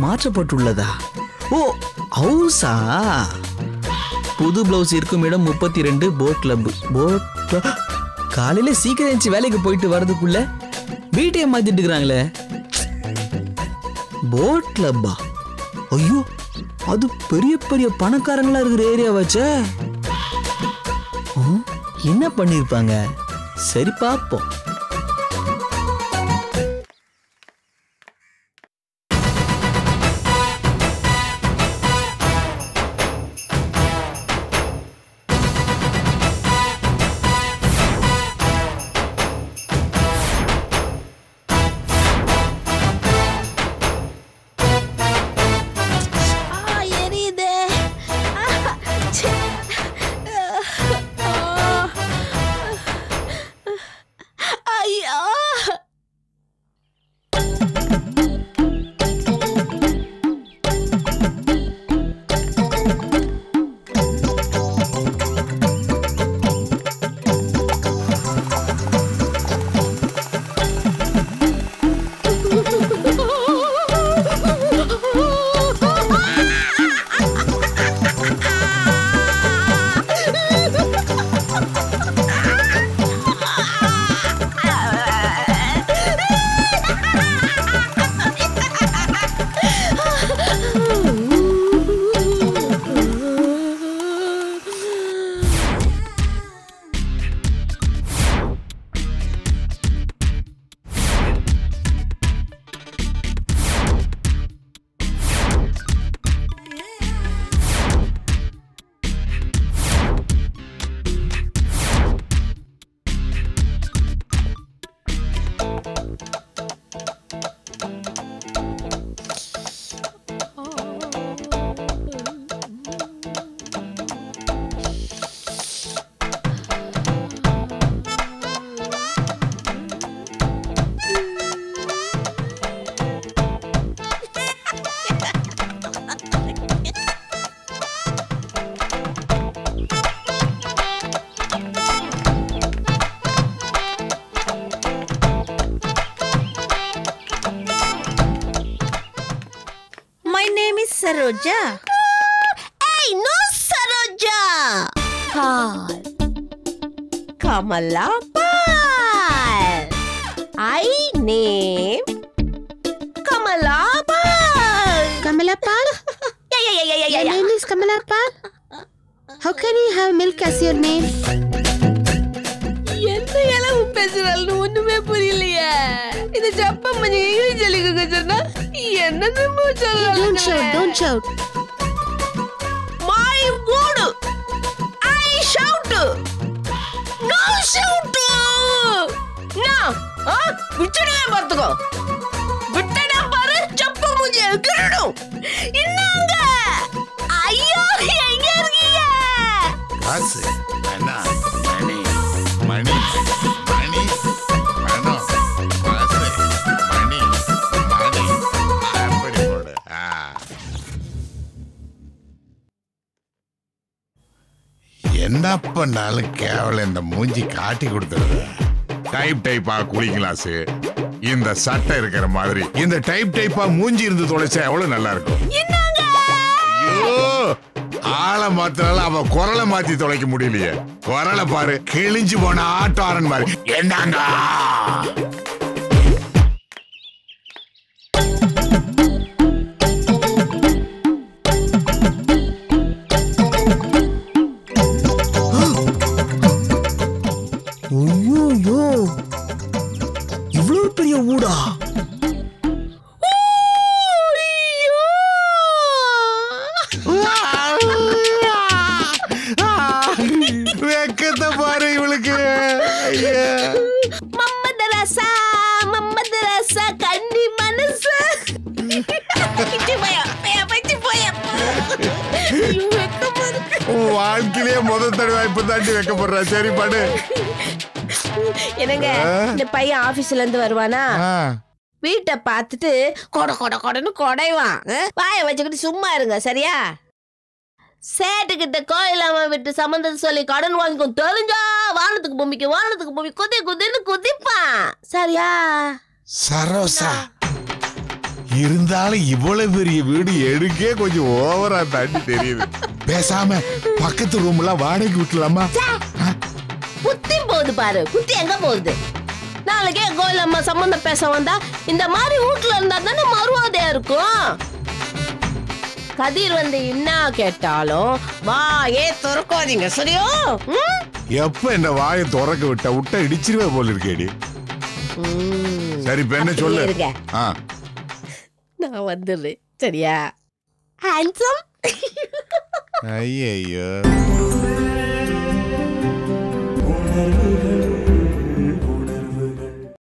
மாற்றப்பட்டுள்ளதா? ஓ ஹவுஸா? புது பிளவுஸ் இருக்கும் இடம் 32 போட் கிளப். காலையில சீக்கிரம் எழுந்து வேலைக்கு போயிட்டு வர்றதுக்குள்ள வீட்டையே மாத்திட்டு இருக்கிறாங்களே. போட் கிளப்பா? ஐயோ, அது பெரிய பெரிய பணக்காரங்களா இருக்கிற ஏரியா வச்சே. என்ன பண்ணிருப்பாங்க? சரி பாப்போம். Saroja. Hey, no Saroja. Pal. Kamala Pal. I name Kamala Pal. Kamala Pal? Yeah. Your name is Kamala Pal? How can you have milk as your name? என்ன எல்லாம் பேசுறாள் ஒண்ணுமே புரியலையே. இது ஜப்பம் பண்ணி இங்கிலீஷ் சொல்லிக்க சொன்னா என்னதுமோ சொல்லல. Don't shout. My God. I shout. No shout. No. விட்டுடுவே பார்த்துக்கோ. விட்டடா பாரு ஜப்ப மூஞ்சி கிரணும். என்னங்க? ஐயோ எங்க இருக்கீங்க? காசு அண்ணா மணி அப்படி போடு. என்ன பண்ணாலும் கேவலம் இந்த மூஞ்சி காட்டி கொடுத்துருது. டைப்பா கூலிங் கிளாஸ் இந்த சட்டை இருக்கிற மாதிரி இந்த டைப்பா மூஞ்சி இருந்து தொலைச்சா எவ்வளவு நல்லா இருக்கும். ஆளை மாத்தினால அவன் குரலை மாத்தி தொலைக்க முடியலையே. குரலை பாரு, கிழிஞ்சு போன ஆட்டோரன் மாதிரி. என்னங்க இவ்வளவு பெரிய ஊடா? வெக்கத்தை பாரு இவளுக்கு. மம்மது ரசா கண்ணி மனசு. வாழ்க்கையிலேயே முதல் தடவை இப்ப தாண்டி வைக்கப்படுறா. சரி பாடு. என்னங்க இந்த பையன் ஆபீஸ்ல இருந்து வருவானா, வீட்டை பார்த்துட்டு கொடன்னு கொடைவான். வாய வச்சுக்கிட்டு சும்மா இருங்க சரியா? சேட்டுக்கிட்ட கோயிலாம விட்டு சம்பந்தத்தை சொல்லி கடன் வாங்கிக்கும் தெரிஞ்சா வானத்துக்கு பூமி குதின்னு குதிப்பான் சரியா? சரோசா இருந்தாலும் இவ்வளவு பெரிய வீடு எடுக்கே கொஞ்சம் ஓவரா தாண்டி தெரியுது. பேசாம பக்கத்து ரூம் எல்லாம் வாடகைக்கு விட்டுலாமா? புத்தி போகுது பாரு. புத்தி எங்க போகுது? நாளைக்கே கோயில் அம்மா சம்பந்தம் பேச வந்தா இந்த மாதிரி வீட்டுல இருந்தா தானே மறுவாதையா இருக்கும். கதிர் வந்து என்ன கேட்டாலும் வாயே திறக்காதீங்க, சரியோ? எப்ப இந்த வாயை திறக்க விட்டா இடிச்சிருவே போல இருக்கேடி. சரி இப்ப என்ன சொல்லு? நான் வந்துடுறேன், சரியா? ஹேண்ட்ஸம். ஐயோ